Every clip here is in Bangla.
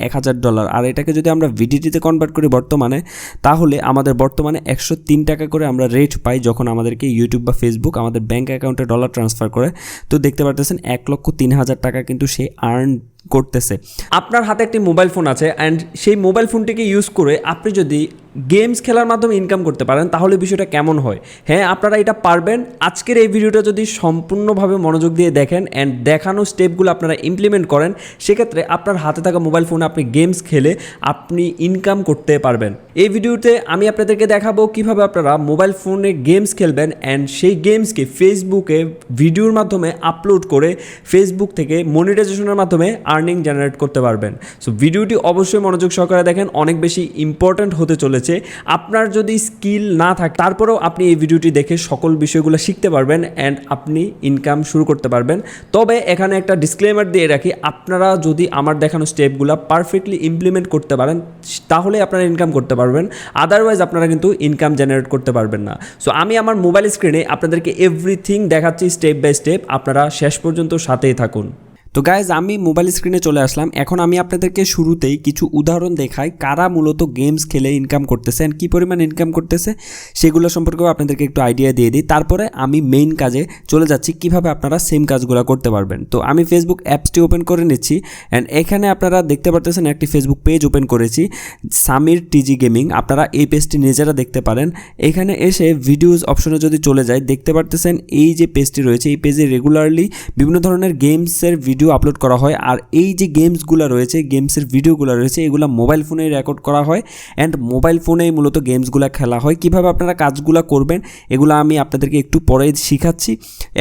$1000 আর এটাকে যদি আমরা ভিডিটিতে কনভার্ট করি বর্তমানে, তাহলে আমাদের বর্তমানে 103 টাকা করে আমরা রেট পাই যখন আমাদেরকে ইউটিউব বা ফেসবুক আমাদের ব্যাঙ্ক অ্যাকাউন্টে ডলার ট্রান্সফার করে। তো দেখতে পারতেছেন 1,03,000 টাকা কিন্তু সে আর্ন করতেছে। আপনার হাতে একটি মোবাইল ফোন আছে অ্যান্ড সেই মোবাইল ফোনটিকে ইউজ করে আপনি যদি গেমস খেলার মাধ্যমে ইনকাম করতে পারেন তাহলে বিষয়টা কেমন হয়? হ্যাঁ, আপনারা এটা পারবেন। আজকের এই ভিডিওটা যদি সম্পূর্ণভাবে মনোযোগ দিয়ে দেখেন অ্যান্ড দেখানো স্টেপগুলো আপনারা ইমপ্লিমেন্ট করেন, সেক্ষেত্রে আপনার হাতে থাকা মোবাইল ফোনে আপনি গেমস খেলে আপনি ইনকাম করতে পারবেন। এই ভিডিওতে আমি আপনাদেরকে দেখাবো কিভাবে আপনারা মোবাইল ফোনে গেমস খেলবেন অ্যান্ড সেই গেমসকে ফেসবুকে ভিডিওর মাধ্যমে আপলোড করে ফেসবুক থেকে মনিটাইজেশনের মাধ্যমে আর্নিং জেনারেট করতে পারবেন। সো ভিডিওটি অবশ্যই মনোযোগ সহকারে দেখেন, অনেক বেশি ইম্পর্ট্যান্ট হতে চলেছে। আপনার যদি স্কিল না থাকে তারপরেও আপনি এই ভিডিওটি দেখে সকল বিষয়গুলো শিখতে পারবেন অ্যান্ড আপনি ইনকাম শুরু করতে পারবেন। তবে এখানে একটা ডিসক্লেমার দিয়ে রাখি, আপনারা যদি আমার দেখানো স্টেপগুলো পারফেক্টলি ইমপ্লিমেন্ট করতে পারেন তাহলে আপনারা ইনকাম করতে পারবেন, আদারওয়াইজ আপনারা কিন্তু ইনকাম জেনারেট করতে পারবেন না। সো আমি আমার মোবাইল স্ক্রিনে আপনাদেরকে এভরিথিং দেখাচ্ছি স্টেপ বাই স্টেপ, আপনারা শেষ পর্যন্ত সাথেই থাকুন। তো গাইজ, আমি মোবাইল স্ক্রিনে চলে আসলাম। এখন আমি আপনাদেরকে শুরুতেই কিছু উদাহরণ দেখাই কারা মূলত গেমস খেলে ইনকাম করতেছে অ্যান্ড কী পরিমাণ ইনকাম করতেছে সেগুলো সম্পর্কেও আপনাদেরকে একটু আইডিয়া দিয়ে দিই। তারপরে আমি মেইন কাজে চলে যাচ্ছি কিভাবে আপনারা সেম কাজগুলো করতে পারবেন। তো আমি ফেসবুক অ্যাপসটি ওপেন করে নিচ্ছি অ্যান্ড এখানে আপনারা দেখতে পারতেছেন একটি ফেসবুক পেজ ওপেন করেছি, সামির টিজি গেমিং। আপনারা এই পেজটি নিজেরা দেখতে পারেন। এখানে এসে ভিডিওস অপশনে যদি চলে যায় দেখতে পারতেছেন এই যে পেজটি রয়েছে, এই পেজে রেগুলারলি বিভিন্ন ধরনের গেমসের ভিডিও আপলোড করা হয়। আর এই যে গেমসগুলো রয়েছে, গেমসের ভিডিওগুলো রয়েছে, এগুলো মোবাইল ফোনেই রেকর্ড করা হয় অ্যান্ড মোবাইল ফোনেই মূলত গেমসগুলো খেলা হয়। কিভাবে আপনারা কাজগুলো করবেন এগুলো আমি আপনাদেরকে একটু পরে শিখাচ্ছি।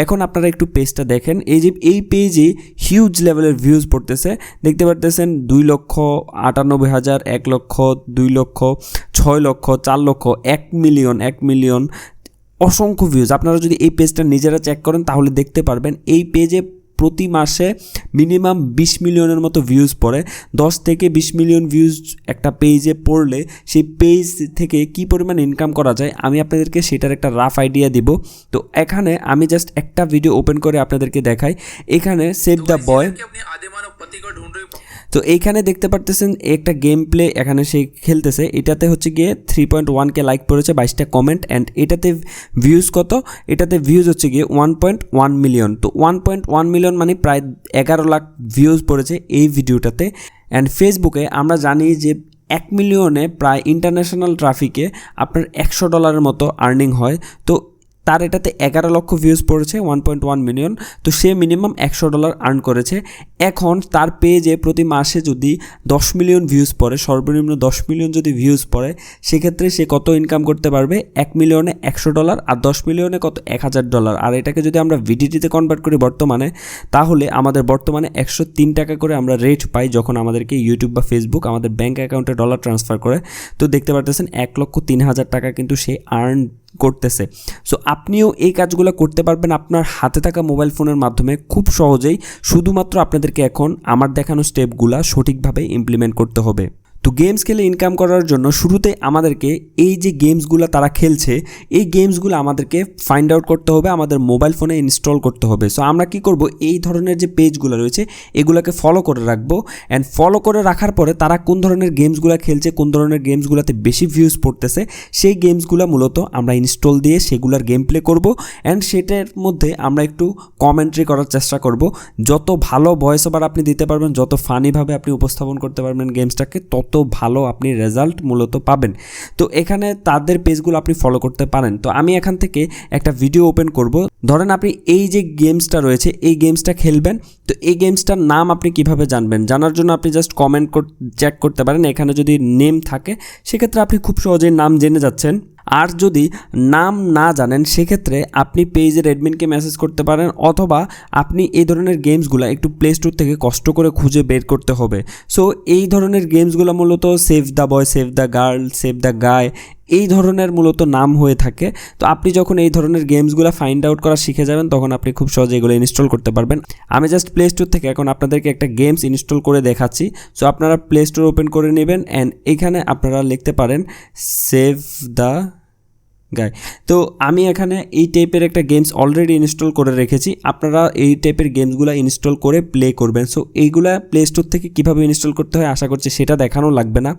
এখন আপনারা একটু পেজটা দেখেন। এই যে এই পেজে হিউজ লেভেলের ভিউজ পড়তেছে, দেখতে পারতেছেন 2,98,000, 1 লক্ষ, 2 লক্ষ, 6 লক্ষ, 4 লক্ষ, 1 মিলিয়ন, অসংখ্য ভিউজ। আপনারা যদি এই পেজটা নিজেরা চেক করেন তাহলে দেখতে পারবেন এই পেজে প্রতি মাসে মিনিমাম 20 মিলিয়নের মতো ভিউজ পড়ে। 10 থেকে 20 মিলিয়ন ভিউজ একটা পেজে পড়লে সেই পেজ থেকে কী পরিমাণ ইনকাম করা যায় আমি আপনাদেরকে সেটার একটা রাফ আইডিয়া দিব। তো এখানে আমি জাস্ট একটা ভিডিও ওপেন করে আপনাদেরকে দেখাই। এখানে সেভ দ্য বয়, তো এইখানে দেখতে পারতেছেন একটা গেম প্লে এখানে সে খেলতেছে। এটাতে হচ্ছে গিয়ে 3.1K লাইক পড়েছে, 22টা কমেন্ট অ্যান্ড এটাতে ভিউজ কত? এটাতে ভিউজ হচ্ছে গিয়ে 1.1 মিলিয়ন। তো 1.1 মিলিয়ন মানে প্রায় 11 লাখ ভিউজ পড়েছে এই ভিডিওটাতে। অ্যান্ড ফেসবুকে আমরা জানি যে 1 মিলিয়নে প্রায় ইন্টারন্যাশনাল ট্রাফিকে আপনার $100 মতো আর্নিং হয়। তো তার এটাতে 11 লক্ষ ভিউজ পড়েছে, 1.1 মিলিয়ন। তো সে মিনিমাম $100 আর্ন করেছে। এখন তার পেজে প্রতি মাসে যদি 10 মিলিয়ন ভিউজ পড়ে, সর্বনিম্ন 10 মিলিয়ন যদি ভিউজ পড়ে, সেক্ষেত্রে সে কত ইনকাম করতে পারবে? 1 মিলিয়নে $100 আর 10 মিলিয়নে কত? $1000। আর এটাকে যদি আমরা ভিডিটিতে কনভার্ট করি বর্তমানে, তাহলে আমাদের বর্তমানে 103 টাকা করে আমরা রেট পাই যখন আমাদেরকে ইউটিউব বা ফেসবুক আমাদের ব্যাঙ্ক অ্যাকাউন্টে ডলার ট্রান্সফার করে। তো দেখতে পারতেছেন 1,03,000 টাকা কিন্তু সে আর্ন করতেছে। সো আপনিও এই কাজগুলো করতে পারবেন আপনার হাতে থাকা মোবাইল ফোনের মাধ্যমে খুব সহজেই। শুধুমাত্র আপনাদেরকে এখন আমার দেখানো স্টেপগুলো সঠিকভাবে ইমপ্লিমেন্ট করতে হবে। তো গেমস খেলে ইনকাম করার জন্য শুরুতে আমাদেরকে এই যে গেমসগুলো তারা খেলছে এই গেমসগুলো আমাদেরকে ফাইন্ড আউট করতে হবে, আমাদের মোবাইল ফোনে ইনস্টল করতে হবে। সো আমরা কি করব, এই ধরনের যে পেজগুলো রয়েছে এগুলোকে ফলো করে রাখবো অ্যান্ড ফলো করে রাখার পরে তারা কোন ধরনের গেমসগুলো খেলছে, কোন ধরনের গেমসগুলোতে বেশি ভিউজ পড়তেছে সেই গেমসগুলো মূলত আমরা ইনস্টল দিয়ে সেগুলোর গেম প্লে করবো অ্যান্ড সেটার মধ্যে আমরা একটু কমেন্ট্রি করার চেষ্টা করব। যত ভালো ভয়েস ওভার আপনি দিতে পারবেন, যত ফানিভাবে আপনি উপস্থাপন করতে পারবেন গেমসটাকে, তত ভালো আপনি রেজাল্ট মূলত পাবেন। তো এখানে তাদের পেজগুলো আপনি ফলো করতে পারেন। তো আমি এখান থেকে একটা ভিডিও ওপেন করব। ধরেন আপনি এই যে গেমসটা রয়েছে এই গেমসটা খেলবেন। তো এই গেমসটার নাম আপনি কিভাবে জানবেন? জানার জন্য আপনি জাস্ট কমেন্ট চেক করতে পারেন। এখানে যদি নেম থাকে সেক্ষেত্রে আপনি খুব সহজেই নাম জেনে যাচ্ছেন। আর যদি নাম না জানেন সেক্ষেত্রে আপনি পেজের অ্যাডমিনকে মেসেজ করতে পারেন, অথবা আপনি এই ধরনের গেমসগুলো একটু প্লে স্টোর থেকে কষ্ট করে খুঁজে বের করতে হবে। সো এই ধরনের গেমসগুলো মূলত save the boy, save the girl, save the গায়, এই ধরনের মূলত নাম হয়ে থাকে। তো আপনি যখন এই ধরনের গেমসগুলো ফাইন্ড আউট করা শিখে যাবেন তখন আপনি খুব সহজে এগুলো ইনস্টল করতে পারবেন। আমি জাস্ট প্লে স্টোর থেকে এখন আপনাদেরকে একটা গেমস ইনস্টল করে দেখাচ্ছি। সো আপনারা প্লে স্টোর ওপেন করে নেবেন অ্যান্ড এখানে আপনারা লিখতে পারেন সেভ দ্য গাই। তো আমি এখানে এই টাইপের একটা গেমস অলরেডি ইনস্টল করে রেখেছি, আপনারা এই টাইপের গেমসগুলো ইনস্টল করে প্লে করবেন। সো এইগুলা প্লে স্টোর থেকে কীভাবে ইনস্টল করতে হয় আশা করছি সেটা দেখানো লাগবে না।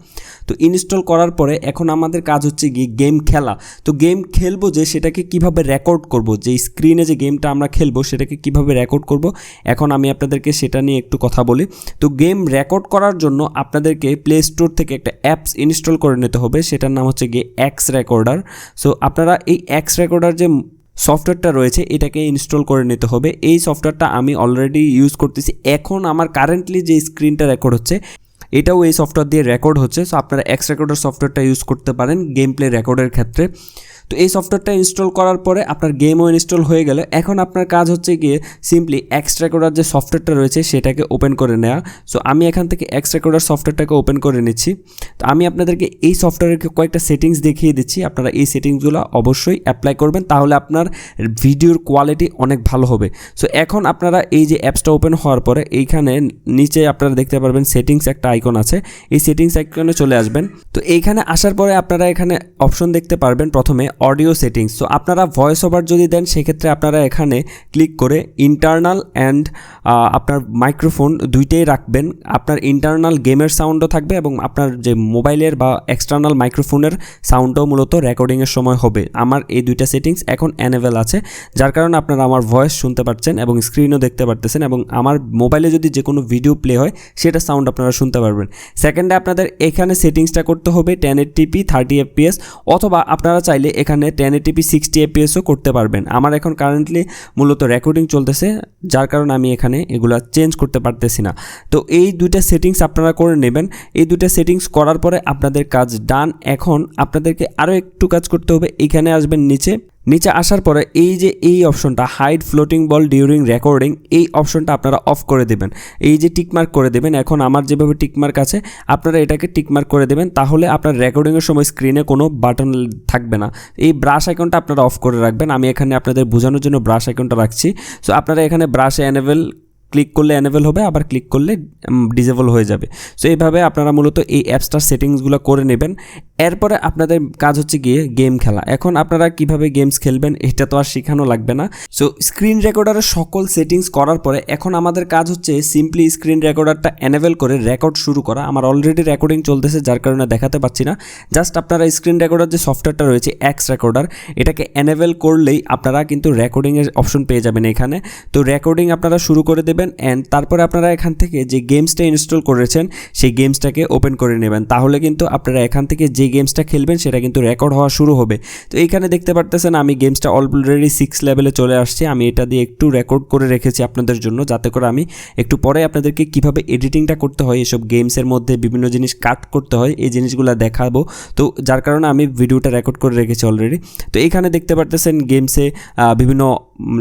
তো ইনস্টল করার পরে এখন আমাদের কাজ হচ্ছে গিয়ে গেম খেলা। তো গেম খেলবো যে সেটাকে কিভাবে রেকর্ড করব, যে স্ক্রিনে যে গেমটা আমরা খেলবো সেটাকে কিভাবে রেকর্ড করব, এখন আমি আপনাদেরকে সেটা নিয়ে একটু কথা বলি। তো গেম রেকর্ড করার জন্য আপনাদেরকে প্লে স্টোর থেকে একটা অ্যাপস ইনস্টল করে নিতে হবে, সেটার নাম হচ্ছে গিয়ে এক্স রেকর্ডার। সো আপনারা এই এক্স রেকর্ডার যে সফটওয়্যারটা রয়েছে এটাকে ইনস্টল করে নিতে হবে। এই সফটওয়্যারটা আমি অলরেডি ইউজ করতেছি, এখন আমার কারেন্টলি যে স্ক্রিনটা রেকর্ড হচ্ছে এটাও এই সফটওয়্যার দিয়ে রেকর্ড হচ্ছে। সো আপনারা এক্স রেকর্ডার সফটওয়্যারটা ইউজ করতে পারেন গেম প্লে রেকর্ডের ক্ষেত্রে। তো এই সফটওয়্যারটা ইনস্টল করার পরে আপনার গেমও ইনস্টল হয়ে গেলে এখন আপনার কাজ হচ্ছে গিয়ে সিম্পলি এক্স রেকর্ডার যে সফটওয়্যারটা রয়েছে সেটাকে ওপেন করে নেওয়া। সো আমি এখান থেকে এক্স রেকর্ডার সফটওয়্যারটাকে ওপেন করে নিচ্ছি। তো আমি আপনাদেরকে এই সফটওয়্যারের কয়েকটা সেটিংস দেখিয়ে দিচ্ছি, আপনারা এই সেটিংসগুলো অবশ্যই অ্যাপ্লাই করবেন, তাহলে আপনার ভিডিওর কোয়ালিটি অনেক ভালো হবে। সো এখন আপনারা এই যে অ্যাপসটা ওপেন হওয়ার পরে এইখানে নিচে আপনারা দেখতে পারবেন সেটিংস একটা আইকন আছে, এই সেটিংস আইকনে চলে আসবেন। তো এইখানে আসার পরে আপনারা এখানে অপশন দেখতে পারবেন প্রথমে অডিও সেটিংস। সো আপনারা ভয়েস ওভার যদি দেন সেক্ষেত্রে আপনারা এখানে ক্লিক করে ইন্টারনাল অ্যান্ড আপনার মাইক্রোফোন দুইটাই রাখবেন। আপনার ইন্টারনাল গেমের সাউন্ডও থাকবে এবং আপনার যে মোবাইলের বা এক্সটার্নাল মাইক্রোফোনের সাউন্ডও মূলত রেকর্ডিংয়ের সময় হবে। আমার এই দুইটা সেটিংস এখন অ্যানেবেল আছে, যার কারণে আপনারা আমার ভয়েস শুনতে পাচ্ছেন এবং স্ক্রিনও দেখতে পারতেছেন, এবং আমার মোবাইলে যদি যে কোনো ভিডিও প্লে হয় সেটা সাউন্ড আপনারা শুনতে পারবেন। সেকেন্ডে আপনাদের এখানে সেটিংসটা করতে হবে 1080p 30 fps, অথবা আপনারা চাইলে এখানে 1080p 60 fpsও করতে পারবেন। আমার এখন কারেন্টলি মূলত রেকর্ডিং চলতেছে, যার কারণে আমি এখানে এগুলা চেঞ্জ করতে পারতেছি না। তো এই দুইটা সেটিংস আপনারা করে নেবেন। এই দুইটা সেটিংস করার পরে আপনাদের কাজ ডান। এখন আপনাদেরকে আরও একটু কাজ করতে হবে, এখানে আসবেন নিচে আসার পরে এই যে এই অপশনটা হাইড ফ্লোটিং বল ডিউরিং রেকর্ডিং, এই অপশনটা আপনারা অফ করে দেবেন, এই যে টিকমার্ক করে দেবেন। এখন আমার যেভাবে টিকমার্ক আছে আপনারা এটাকে টিকমার্ক করে দেবেন, তাহলে আপনার রেকর্ডিংয়ের সময় স্ক্রিনে কোনো বাটন থাকবে না। এই ব্রাশ আইকনটা আপনারা অফ করে রাখবেন, আমি এখানে আপনাদের বোঝানোর জন্য ব্রাশ আইকনটা রাখছি। সো আপনারা এখানে ব্রাশে এনেবল ক্লিক করলে এনেবল হবে, আবার ক্লিক করলে ডিসেবল হয়ে যাবে। সো এইভাবে আপনারা মূলত এই অ্যাপসটার সেটিংসগুলো করে নেবেন। এরপরে আপনাদের কাজ হচ্ছে গিয়ে গেম খেলা। এখন আপনারা কিভাবে গেমস খেলবেন এটা তো আর শেখানো লাগবে না। সো স্ক্রিন রেকর্ডারের সকল সেটিংস করার পরে এখন আমাদের কাজ হচ্ছে সিম্পলি স্ক্রিন রেকর্ডারটা এনেবল করে রেকর্ড শুরু করা। আমার অলরেডি রেকর্ডিং চলতেছে, যার কারণে দেখাতে পাচ্ছি না। জাস্ট আপনারা স্ক্রিন রেকর্ডার যে সফটওয়্যারটা রয়েছে এক্স রেকর্ডার, এটাকে এনেবল করলেই আপনারা কিন্তু রেকর্ডিংয়ের অপশন পেয়ে যাবেন এখানে। তো রেকর্ডিং আপনারা শুরু করে দেবেন অ্যান্ড তারপরে আপনারা এখান থেকে যে গেমসটা ইনস্টল করেছেন সেই গেমসটাকে ওপেন করে নেবেন, তাহলে কিন্তু আপনারা এখান থেকে যে গেমসটা খেলবেন সেটা কিন্তু রেকর্ড হওয়া শুরু হবে। তো এইখানে দেখতে পারতেছেন আমি গেমসটা অলরেডি 6 লেভেলে চলে আসছে। আমি এটা দিয়ে একটু রেকর্ড করে রেখেছি আপনাদের জন্য, যাতে করে আমি একটু পরে আপনাদেরকে কিভাবে এডিটিংটা করতে হয়, এসব গেমসের মধ্যে বিভিন্ন জিনিস কাট করতে হয়, এই জিনিসগুলো দেখাবো। তো যার কারণে আমি ভিডিওটা রেকর্ড করে রেখেছি অলরেডি। তো এইখানে দেখতে পারতেছেন গেমসে বিভিন্ন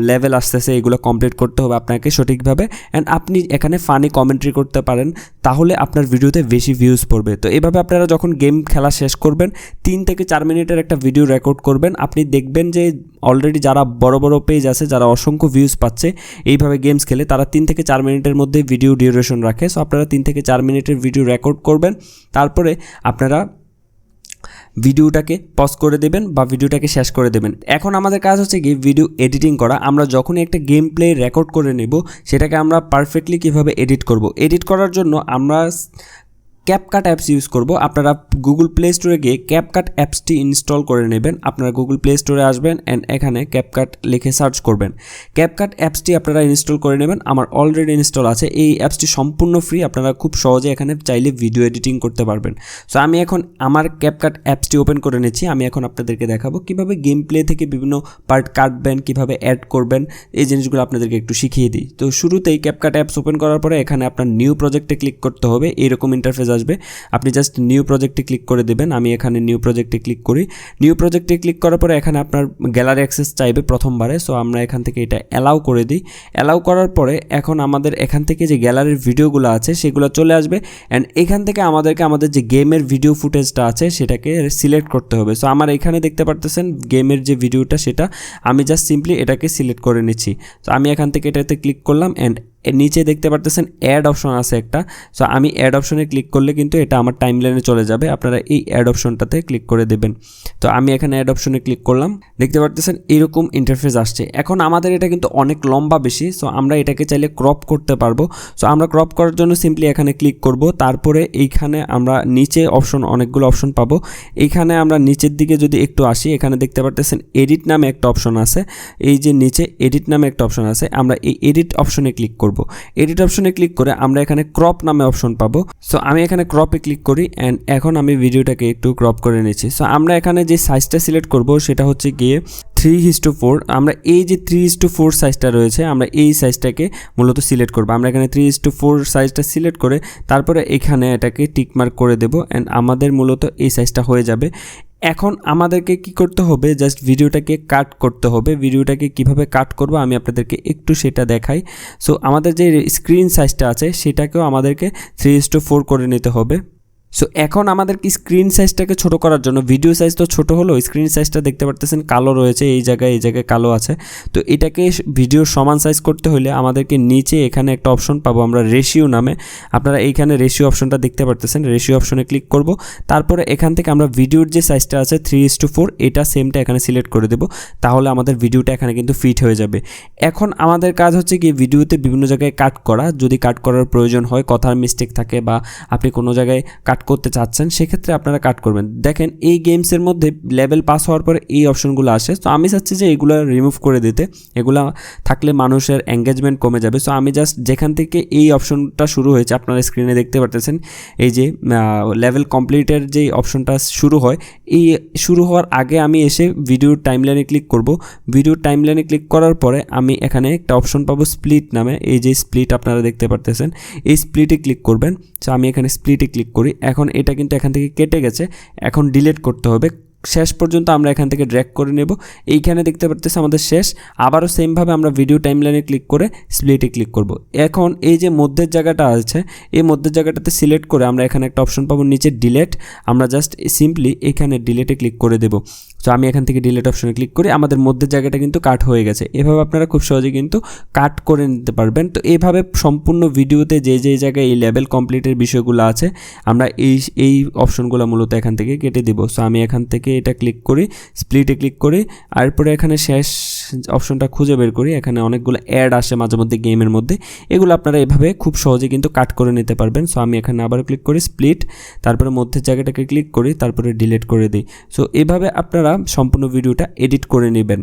লেভেল আসতেছে, এগুলো কমপ্লিট করতে হবে আপনাকে সঠিকভাবে। অ্যান্ড আপনি এখানে ফানি কমেন্ট্রি করতে পারেন, তাহলে আপনার ভিডিওতে বেশি ভিউজ পড়বে। তো এভাবে আপনারা যখন গেম খেলা শেষ করবেন 3 থেকে 4 মিনিটের একটা ভিডিও রেকর্ড করবেন, আপনি দেখবেন যে অলরেডি যারা বড় বড় পেজ আছে, যারা অসংখ্য ভিউজ পাচ্ছে এইভাবে গেমস খেলে, তারা 3 থেকে 4 মিনিটের মধ্যে ভিডিও ডিউরেশন রাখে। সো আপনারা 3 থেকে 4 মিনিটের ভিডিও রেকর্ড করবেন, তারপরে আপনারা ভিডিওটাকে পজ করে দেবেন বা ভিডিওটাকে শেষ করে দেবেন। এখন আমাদের কাজ হচ্ছে কি ভিডিও এডিটিং করা। আমরা যখনই একটা গেম প্লে রেকর্ড করে নেব সেটাকে আমরা পারফেক্টলি কিভাবে এডিট করব। এডিট করার জন্য আমরা ক্যাপকাট অ্যাপস ইউজ করব। আপনারা গুগল প্লে স্টোরে গিয়ে ক্যাপকাট অ্যাপসটি ইনস্টল করে নেবেন। আপনারা গুগল প্লে স্টোরে আসবেন অ্যান্ড এখানে ক্যাপকাট লিখে সার্চ করবেন। ক্যাপকাট অ্যাপসটি আপনারা ইনস্টল করে নেবেন, আমার অলরেডি ইনস্টল আছে। এই অ্যাপসটি সম্পূর্ণ ফ্রি, আপনারা খুব সহজে এখানে চাইলে ভিডিও এডিটিং করতে পারবেন। সো আমি এখন আমার ক্যাপকাট অ্যাপসটি ওপেন করে নিচ্ছি। আমি এখন আপনাদেরকে দেখাবো কীভাবে গেম প্লে থেকে বিভিন্ন পার্ট কাটবেন, কীভাবে অ্যাড করবেন, এই জিনিসগুলো আপনাদেরকে একটু শিখিয়ে দিই। তো শুরুতেই ক্যাপকাট অ্যাপস ওপেন করার পরে এখানে আপনার নিউ প্রজেক্টে ক্লিক করতে হবে। এইরকম ইন্টারফেস আসবে, আপনি জাস্ট নিউ প্রজেক্টে ক্লিক করে দেবেন। আমি এখানে নিউ প্রজেক্টে ক্লিক করি। নিউ প্রজেক্টে ক্লিক করার পরে এখানে আপনার গ্যালারি অ্যাক্সেস চাইবে প্রথমবারে। সো আমরা এখান থেকে এটা অ্যালাউ করে দিই। অ্যালাউ করার পরে এখন আমাদের এখান থেকে যে গ্যালারির ভিডিওগুলো আছে সেগুলো চলে আসবে অ্যান্ড এখান থেকে আমাদের যে গেমের ভিডিও ফুটেজটা আছে সেটাকে সিলেক্ট করতে হবে। সো আমার এখানে দেখতে পারতেছেন গেমের যে ভিডিওটা, সেটা আমি জাস্ট সিম্পলি এটাকে সিলেক্ট করে নিচ্ছি। তো আমি এখান থেকে এটাতে ক্লিক করলাম অ্যান্ড নিচে দেখতে পারতেছেন অ্যাড অপশন আছে একটা। সো আমি অ্যাড অপশনে ক্লিক করলে কিন্তু এটা আমার টাইমলাইনে চলে যাবে, আপনারা এই অ্যাড অপশনটাতে ক্লিক করে দেবেন। তো আমি এখানে অ্যাড অপশনে ক্লিক করলাম, দেখতে পারতেছেন এরকম ইন্টারফেস আসছে। এখন আমাদের এটা কিন্তু অনেক লম্বা বেশি, সো আমরা এটাকে চাইলে ক্রপ করতে পারবো। সো আমরা ক্রপ করার জন্য সিম্পলি এখানে ক্লিক করব, তারপরে এইখানে আমরা নিচে অনেকগুলো অপশন পাবো। এইখানে আমরা নিচের দিকে যদি একটু আসি, এখানে দেখতে পারতেছেন এডিট নামে একটা অপশন আছে, এই যে নিচে এডিট নামে একটা অপশন আছে, আমরা এই এডিট অপশনে ক্লিক করব। এডিট অপশনে ক্লিক করে আমরা এখানে ক্রপ নামে অপশন পাবো। সো আমি এখানে ক্রপে ক্লিক করি অ্যান্ড এখন আমি ভিডিওটাকে একটু ক্রপ করে নিচ্ছি। সো আমরা এখানে যে সাইজটা সিলেক্ট করব সেটা হচ্ছে গিয়ে 3:4। আমরা এই যে 3:4 সাইজটা রয়েছে, আমরা এই সাইজটাকে মূলত সিলেক্ট করব। আমরা এখানে 3:4 সাইজটা সিলেক্ট করে তারপরে এখানে এটাকে টিকমার্ক করে দেব অ্যান্ড আমাদের মূলত এই সাইজটা হয়ে যাবে। এখন আমাদেরকে কি করতে হবে, জাস্ট ভিডিওটাকে কাট করতে হবে। ভিডিওটাকে কিভাবে কাট করব আমি আপনাদেরকে একটু সেটা দেখাই। সো আমাদের যে স্ক্রিন সাইজটা আছে সেটাকেও আমাদেরকে 3:4 করে নিতে হবে। সো এখন আমাদেরকে স্ক্রিন সাইজটাকে ছোট করার জন্য, ভিডিও সাইজ তো ছোট হলো, স্ক্রিন সাইজটা দেখতে পারতেছেন কালো রয়েছে, এই জায়গায় কালো আছে। তো এটাকে ভিডিওর সমান সাইজ করতে হলে আমাদেরকে নিচে এখানে একটা অপশন পাবো আমরা রেশিও নামে, আপনারা এইখানে রেশিও অপশনটা দেখতে পারতেছেন, রেশিও অপশনে ক্লিক করব। তারপরে এখান থেকে আমরা ভিডিওর যে সাইজটা আছে 3:4 এটা সেমটা এখানে সিলেক্ট করে দেব, তাহলে আমাদের ভিডিওটা এখানে কিন্তু ফিট হয়ে যাবে। এখন আমাদের কাজ হচ্ছে কি ভিডিওতে বিভিন্ন জায়গায় কাট করা, যদি কাট করার প্রয়োজন হয়, কথার মিস্টেক থাকে বা আপনি কোনো জায়গায় কাট করতে চাচ্ছেন সেক্ষেত্রে আপনারা কাট করবেন। দেখেন এই গেমসের মধ্যে লেভেল পাস হওয়ার পরে এই অপশনগুলো আসে, তো আমি চাচ্ছি যে এগুলো রিমুভ করে দিতে, এগুলো থাকলে মানুষের এঙ্গেজমেন্ট কমে যাবে। সো আমি জাস্ট যেখান থেকে এই অপশনটা শুরু হয়েছে আপনারা স্ক্রিনে দেখতে পারতেছেন, এই যে লেভেল কমপ্লিটের যে অপশনটা শুরু হয়, এই শুরু হওয়ার আগে আমি এসে ভিডিওর টাইমলাইনে ক্লিক করব। ভিডিওর টাইমলাইনে ক্লিক করার পরে আমি এখানে একটা অপশন পাবো স্প্লিট নামে, এই যে স্প্লিট আপনারা দেখতে পারতেছেন, এই স্প্লিটে ক্লিক করবেন। সো আমি এখানে স্প্লিটে ক্লিক করি, এখন এটা কিন্তু এখান থেকে কেটে গেছে, এখন ডিলিট করতে হবে। শেষ পর্যন্ত আমরা এখান থেকে ড্র্যাগ করে নেব, এইখানে দেখতে পারতেছি আমাদের শেষ। আবারও সেমভাবে আমরা ভিডিও টাইমলাইনে ক্লিক করে স্প্লিটে ক্লিক করব। এখন এই যে মধ্যের জায়গাটা আছে, এই মধ্যের জায়গাটাতে সিলেক্ট করে আমরা এখানে একটা অপশন পাবো নিচে ডিলেট, আমরা জাস্ট সিম্পলি এখানে ডিলেটে ক্লিক করে দেব। তো আমি এখান থেকে ডিলেট অপশনে ক্লিক করি, আমাদের মধ্যের জায়গাটা কিন্তু কাট হয়ে গেছে। এভাবে আপনারা খুব সহজে কিন্তু কাট করে নিতে পারবেন। তো এইভাবে সম্পূর্ণ ভিডিওতে যে জায়গায় এই লেভেল কমপ্লিটের বিষয়গুলো আছে আমরা এই অপশনগুলো মূলত এখান থেকে কেটে দিব। সো আমি এখান থেকে এটা ক্লিক করি, স্প্লিটে ক্লিক করি, এরপরে এখানে শেষ অপশনটা খুঁজে বের করি। এখানে অনেকগুলো অ্যাড আসে মাঝে মধ্যে গেমের মধ্যে, এগুলো আপনারা এভাবে খুব সহজে কিন্তু কাট করে নিতে পারবেন। সো আমি এখানে আবার ক্লিক করি স্প্লিট, তারপরে মধ্যের জায়গাটাকে ক্লিক করি, তারপরে ডিলিট করে দিই। সো এভাবে আপনারা সম্পূর্ণ ভিডিওটা এডিট করে নেবেন।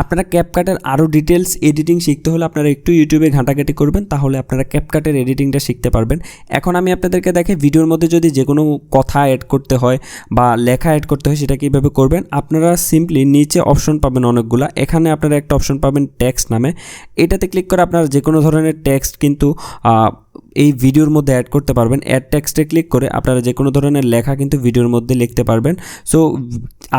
আপনারা ক্যাপকাটের আরও ডিটেলস এডিটিং শিখতে হলে আপনারা একটু ইউটিউবে ঘাঁটাঘাঁটি করবেন, তাহলে আপনারা ক্যাপকাটের এডিটিংটা শিখতে পারবেন। এখন আমি আপনাদেরকে দেখে ভিডিওর মধ্যে যদি যে কোনো কথা অ্যাড করতে হয় বা লেখা অ্যাড করতে হয় সেটা কীভাবে করবেন। আপনারা সিম্পলি নিচে অপশন পাবেন অনেকগুলো, এখানে আপনারা একটা অপশন পাবেন টেক্সট নামে, এটাতে ক্লিক করে আপনারা যে কোনো ধরনের টেক্সট কিন্তু এই ভিডিওর মধ্যে অ্যাড করতে পারবেন। অ্যাড টেক্সটে ক্লিক করে আপনারা যে কোনো ধরনের লেখা কিন্তু ভিডিওর মধ্যে লিখতে পারবেন। সো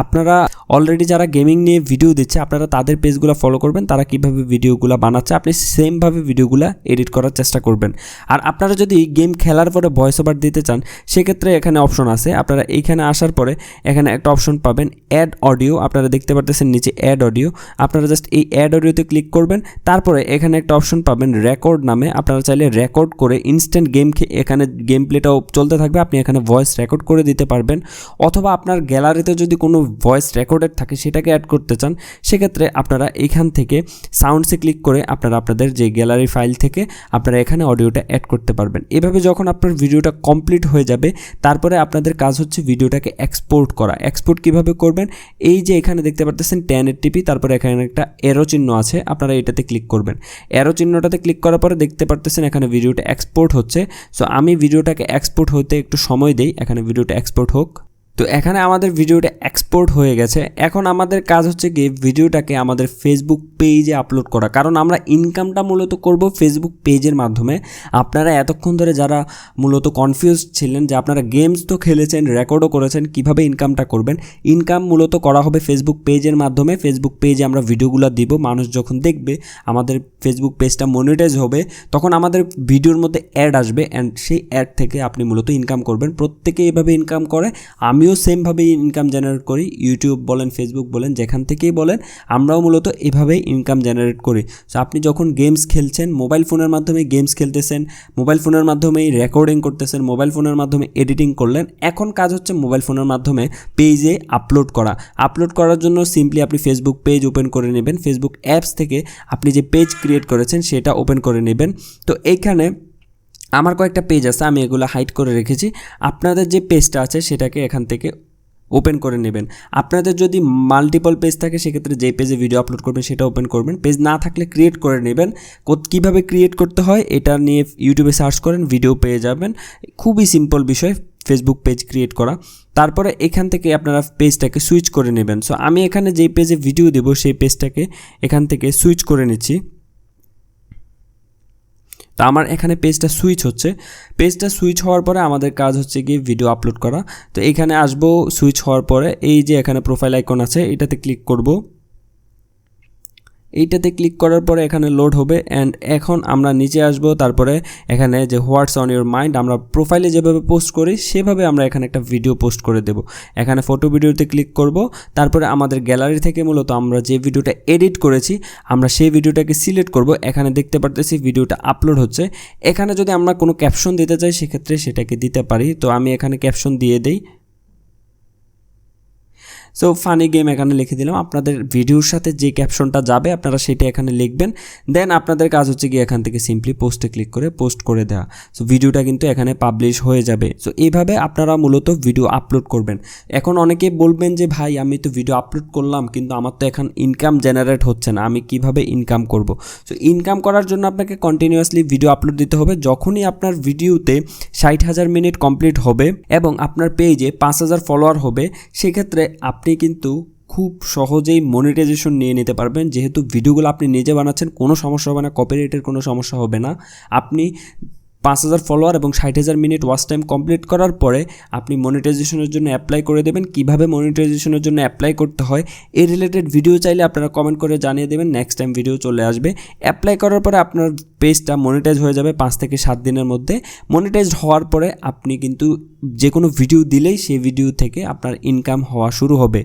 আপনারা অলরেডি যারা গেমিং নিয়ে ভিডিও দিচ্ছে আপনারা তাদের পেজগুলো ফলো করবেন, তারা কীভাবে ভিডিওগুলো বানাচ্ছে, আপনি সেমভাবে ভিডিওগুলো এডিট করার চেষ্টা করবেন। আর আপনারা যদি গেম খেলার পরে ভয়েস ওভার দিতে চান সেক্ষেত্রে এখানে অপশন আছে, আপনারা এইখানে আসার পরে এখানে একটা অপশন পাবেন অ্যাড অডিও, আপনারা দেখতে পারতেছেন নিচে অ্যাড অডিও, আপনারা জাস্ট এই অ্যাড অডিওতে ক্লিক করবেন। তারপরে এখানে একটা অপশন পাবেন রেকর্ড নামে, আপনারা চাইলে রেকর্ড করে ইনস্ট্যান্ট এখানে গেম প্লেটাও চলতে থাকবে, আপনি এখানে ভয়েস রেকর্ড করে দিতে পারবেন। অথবা আপনার গ্যালারিতে যদি কোনো ভয়েস রেকর্ডেড থাকে সেটাকে অ্যাড করতে চান সেক্ষেত্রে আপনারা এখান থেকে সাউন্ডসে ক্লিক করে আপনারা আপনাদের যে গ্যালারি ফাইল থেকে আপনারা এখানে অডিওটা অ্যাড করতে পারবেন। এভাবে যখন আপনার ভিডিওটা কমপ্লিট হয়ে যাবে তারপরে আপনাদের কাজ হচ্ছে ভিডিওটাকে এক্সপোর্ট করা। এক্সপোর্ট কিভাবে করবেন, এই যে এখানে দেখতে পারতেছেন 1080p, তারপরে এখানে একটা এরো চিহ্ন আছে, আপনারা এটাতে ক্লিক করবেন। এরো চিহ্নটাতে ক্লিক করার পরে দেখতে পারতেছেন এখানে ভিডিওটা এক্সপোর্ট হচ্ছে। সো আমি ভিডিওটাকে এক্সপোর্ট হতে একটু সময় দেই, এখানে ভিডিওটা এক্সপোর্ট হোক। তো এখানে আমাদের ভিডিওটা এক্সপোর্ট হয়ে গেছে। এখন আমাদের কাজ হচ্ছে কি ভিডিওটাকে আমাদের ফেসবুক পেজে আপলোড করা, কারণ আমরা ইনকামটা মূলত করব ফেসবুক পেজের মাধ্যমে। আপনারা এতক্ষণ ধরে যারা মূলত কনফিউজ ছিলেন যে আপনারা গেমস তো খেলেছেন, রেকর্ডও করেছেন, কিভাবে ইনকামটা করবেন, ইনকাম মূলত করা হবে ফেসবুক পেজের মাধ্যমে। ফেসবুক পেজে আমরা ভিডিওগুলো দিব, মানুষ যখন দেখবে আমাদের ফেসবুক পেজটা মনিটাইজ হবে, তখন আমাদের ভিডিওর মধ্যে অ্যাড আসবে অ্যান্ড সেই অ্যাড থেকে আপনি মূলত ইনকাম করবেন। প্রত্যেকে এভাবে ইনকাম করে, আমিও আমিও সেমভাবেই ইনকাম জেনারেট করি, ইউটিউব বলেন, ফেসবুক বলেন, যেখান থেকেই বলেন, আমরাও মূলত এভাবেই ইনকাম জেনারেট করি। সো আপনি যখন গেমস খেলছেন, মোবাইল ফোনের মাধ্যমে গেমস খেলতেছেন, মোবাইল ফোনের মাধ্যমেই রেকর্ডিং করতেছেন, মোবাইল ফোনের মাধ্যমে এডিটিং করলেন, এখন কাজ হচ্ছে মোবাইল ফোনের মাধ্যমে পেজে আপলোড করার জন্য সিম্পলি আপনি ফেসবুক পেজ ওপেন করে নেবেন। ফেসবুক অ্যাপস থেকে আপনি যে পেজ ক্রিয়েট করেছেন সেটা ওপেন করে নেবেন। তো এইখানে আমার কয়েকটা পেজ আছে, আমি এগুলো হাইড করে রেখেছি। আপনাদের যে পেজটা আছে সেটাকে এখান থেকে ওপেন করে নেবেন। আপনাদের যদি মাল্টিপল পেজ থাকে সেক্ষেত্রে যে পেজে ভিডিও আপলোড করবেন সেটা ওপেন করবেন। পেজ না থাকলে ক্রিয়েট করে নেবেন। কীভাবে ক্রিয়েট করতে হয় এটা নিয়ে ইউটিউবে সার্চ করেন, ভিডিও পেয়ে যাবেন। খুবই সিম্পল বিষয় ফেসবুক পেজ ক্রিয়েট করা। তারপরে এখান থেকে আপনারা পেজটাকে সুইচ করে নেবেন। সো আমি এখানে যেই পেজে ভিডিও দেব সেই পেজটাকে এখান থেকে সুইচ করে নিচ্ছি। তো আমার এখানে পেজটা সুইচ হওয়ার পরে আমাদের কাজ হচ্ছে গিয়ে ভিডিও আপলোড করা। তো এখানে আসবো, সুইচ হওয়ার পরে এই যে এখানে প্রোফাইল আইকন আছে এটাতে ক্লিক করব। এইটাতে ক্লিক করার পরে এখানে লোড হবে অ্যান্ড এখন আমরা নিচে আসব। তারপরে এখানে যে হোয়াটস অন ইউর মাইন্ড, আমরা প্রোফাইলে যেভাবে পোস্ট করি সেভাবে আমরা এখানে একটা ভিডিও পোস্ট করে দেব। এখানে ফটো ভিডিওতে ক্লিক করব। তারপরে আমাদের গ্যালারি থেকে মূলত আমরা যে ভিডিওটা এডিট করেছি আমরা সেই ভিডিওটাকে সিলেক্ট করব। এখানে দেখতে পারতেছি ভিডিওটা আপলোড হচ্ছে। এখানে যদি আমরা কোনো ক্যাপশন দিতে চাই সেক্ষেত্রে সেটাকে দিতে পারি। তো আমি এখানে ক্যাপশন দিয়ে দেই। সো ফানি গেম এখানে লিখে দিলাম। আপনাদের ভিডিওর সাথে যে ক্যাপশনটা যাবে আপনারা সেটা এখানে লিখবেন। দেন আপনাদের কাজ হচ্ছে গিয়ে এখান থেকে সিম্পলি পোস্টে ক্লিক করে পোস্ট করে দেওয়া। সো ভিডিওটা কিন্তু এখানে পাবলিশ হয়ে যাবে। সো এইভাবে আপনারা মূলত ভিডিও আপলোড করবেন। এখন অনেকে বলবেন যে ভাই আমি তো ভিডিও আপলোড করলাম কিন্তু আমার তো এখন ইনকাম জেনারেট হচ্ছে না, আমি কিভাবে ইনকাম করব? সো ইনকাম করার জন্য আপনাকে কন্টিনিউয়াসলি ভিডিও আপলোড দিতে হবে। যখনই আপনার ভিডিওতে 60,000 মিনিট কমপ্লিট হবে এবং আপনার পেজে 5,000 ফলোয়ার হবে সেক্ষেত্রে আপনি কিন্তু খুব সহজেই মনিটাইজেশন নিয়ে নিতে পারবেন। যেহেতু ভিডিওগুলো আপনি নিজে বানাচ্ছেন, কোনো সমস্যা হবে না, কপিরাইটের কোনো সমস্যা হবে না। আপনি 5,000 ফলোয়ার এবং 60,000 মিনিট ওয়াচ টাইম কমপ্লিট করার পরে আপনি মনিটাইজেশনের জন্য অ্যাপ্লাই করে দেবেন। কিভাবে মনিটাইজেশনের জন্য অ্যাপ্লাই করতে হয় এই রিলেটেড ভিডিও চাইলে আপনারা কমেন্ট করে জানিয়ে দেবেন, নেক্সট টাইম ভিডিও চলে আসবে। অ্যাপ্লাই করার পরে আপনার পেজটা মনিটাইজ হয়ে যাবে 5 থেকে 7 দিনের মধ্যে। মনিটাইজড হওয়ার পরে আপনি কিন্তু যে কোনো ভিডিও দিলেই সেই ভিডিও থেকে আপনার ইনকাম হওয়া শুরু হবে।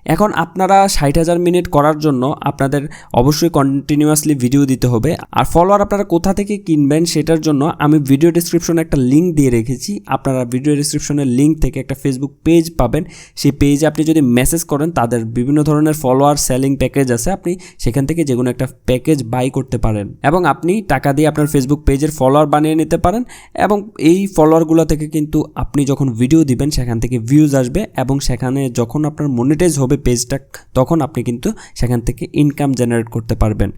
এখন আপনারা 60,000 মিনিট করার জন্য আপনাদের অবশ্যই কন্টিনিউয়াসলি ভিডিও দিতে হবে। আর ফলোয়ার আপনারা কোথা থেকে কিনবেন সেটার জন্য আমি ভিডিও ডেসক্রিপশনে একটা লিঙ্ক দিয়ে রেখেছি। আপনারা ভিডিও ডেসক্রিপশনের লিঙ্ক থেকে একটা ফেসবুক পেজ পাবেন। সেই পেজে আপনি যদি মেসেজ করেন তাদের বিভিন্ন ধরনের ফলোয়ার সেলিং প্যাকেজ আছে, আপনি সেখান থেকে যে কোনো একটা প্যাকেজ বাই করতে পারেন এবং আপনি টাকা দিয়ে আপনার ফেসবুক পেজের ফলোয়ার বানিয়ে নিতে পারেন। এবং এই ফলোয়ারগুলো থেকে কিন্তু আপনি যখন ভিডিও দিবেন সেখান থেকে ভিউজ আসবে এবং সেখানে যখন আপনার মনিটাইজ হবে পেজটা তখন আপনি কিন্তু সেখান থেকে ইনকাম জেনারেট করতে পারবেন।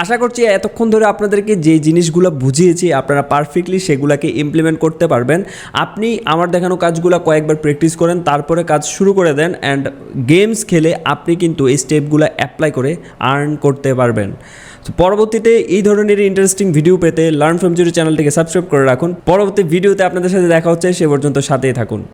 আশা করছি এতক্ষণ ধরে আপনাদেরকে যে জিনিসগুলো বুঝিয়েছি আপনারা পারফেক্টলি সেগুলোকে ইমপ্লিমেন্ট করতে পারবেন। আপনি আমার দেখানো কাজগুলো কয়েকবার প্র্যাকটিস করেন, তারপরে কাজ শুরু করে দেন অ্যান্ড গেমস খেলে আপনি কিন্তু এই স্টেপগুলো অ্যাপ্লাই করে আর্ন করতে পারবেন। তো পরবর্তীতে এই ধরনের ইন্টারেস্টিং ভিডিও পেতে লার্ন ফ্রম জিরো চ্যানেলটিকে সাবস্ক্রাইব করে রাখুন। পরবর্তী ভিডিওতে আপনাদের সাথে দেখা হচ্ছে, সে পর্যন্ত সাথেই থাকুন।